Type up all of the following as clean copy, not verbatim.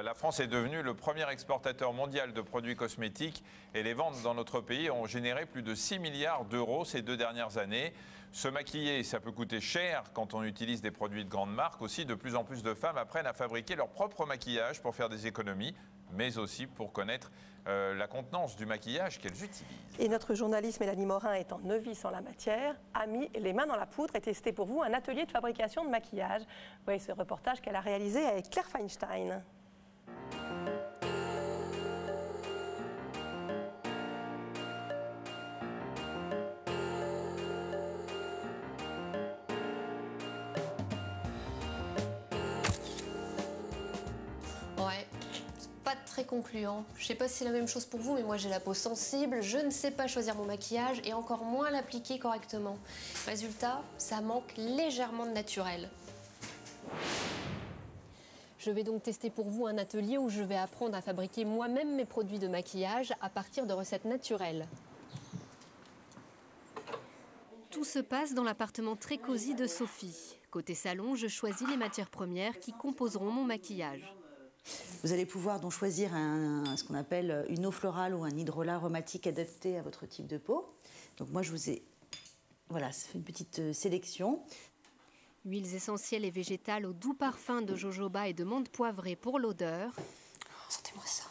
La France est devenue le premier exportateur mondial de produits cosmétiques et les ventes dans notre pays ont généré plus de 6 milliards d'euros ces 2 dernières années. Se maquiller, ça peut coûter cher quand on utilise des produits de grande marque. Aussi, de plus en plus de femmes apprennent à fabriquer leur propre maquillage pour faire des économies, mais aussi pour connaître la contenance du maquillage qu'elles utilisent. Et notre journaliste Mélanie Morin, étant novice en la matière, a mis les mains dans la poudre et testé pour vous un atelier de fabrication de maquillage. Voyez ce reportage qu'elle a réalisé avec Claire Feinstein. Ouais, c'est pas très concluant. Je sais pas si c'est la même chose pour vous, mais moi j'ai la peau sensible, je ne sais pas choisir mon maquillage et encore moins l'appliquer correctement. Résultat, ça manque légèrement de naturel. Je vais donc tester pour vous un atelier où je vais apprendre à fabriquer moi-même mes produits de maquillage à partir de recettes naturelles. Tout se passe dans l'appartement très cosy de Sophie. Côté salon, je choisis les matières premières qui composeront mon maquillage. Vous allez pouvoir donc choisir ce qu'on appelle une eau florale ou un hydrolat aromatique adapté à votre type de peau. Donc moi je vous ai fait une petite sélection. Huiles essentielles et végétales au doux parfum de jojoba et de menthe poivrée pour l'odeur. Sentez-moi ça.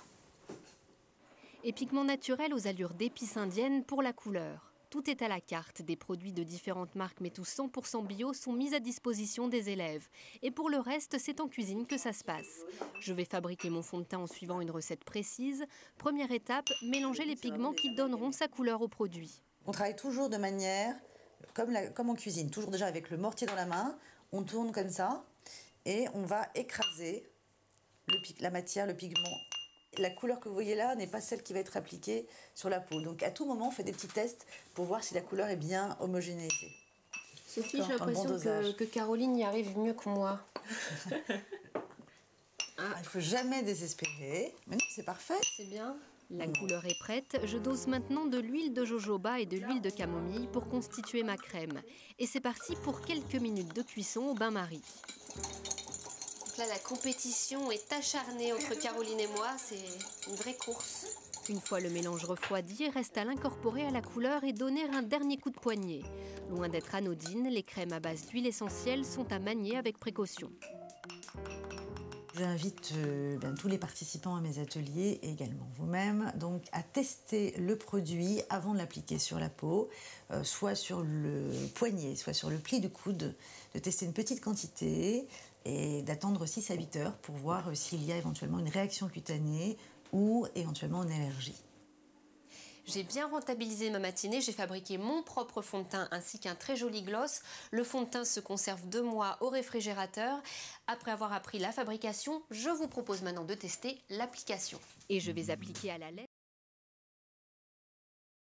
Et pigments naturels aux allures d'épices indiennes pour la couleur. Tout est à la carte. Des produits de différentes marques, mais tous 100% bio, sont mis à disposition des élèves. Et pour le reste, c'est en cuisine que ça se passe. Je vais fabriquer mon fond de teint en suivant une recette précise. Première étape, mélanger les pigments qui donneront sa couleur au produit. On travaille toujours de manière comme en cuisine, toujours déjà avec le mortier dans la main. On tourne comme ça et on va écraser la matière, le pigment. La couleur que vous voyez là n'est pas celle qui va être appliquée sur la peau. Donc à tout moment, on fait des petits tests pour voir si la couleur est bien homogénéisée. Sophie, j'ai l'impression que Caroline y arrive mieux que moi. Il ne faut jamais désespérer. Mais non, c'est parfait. C'est bien. La couleur est prête. Je dose maintenant de l'huile de jojoba et de l'huile de camomille pour constituer ma crème. Et c'est parti pour quelques minutes de cuisson au bain-marie. Là, la compétition est acharnée entre Caroline et moi, c'est une vraie course. Une fois le mélange refroidi, reste à l'incorporer à la couleur et donner un dernier coup de poignet. Loin d'être anodines, les crèmes à base d'huile essentielle sont à manier avec précaution. J'invite tous les participants à mes ateliers et également vous-même donc à tester le produit avant de l'appliquer sur la peau, soit sur le poignet, soit sur le pli du coude, de tester une petite quantité et d'attendre 6 à 8 heures pour voir s'il y a éventuellement une réaction cutanée ou éventuellement une allergie. J'ai bien rentabilisé ma matinée, j'ai fabriqué mon propre fond de teint ainsi qu'un très joli gloss. Le fond de teint se conserve 2 mois au réfrigérateur. Après avoir appris la fabrication, je vous propose maintenant de tester l'application. Et je vais appliquer à la lettre.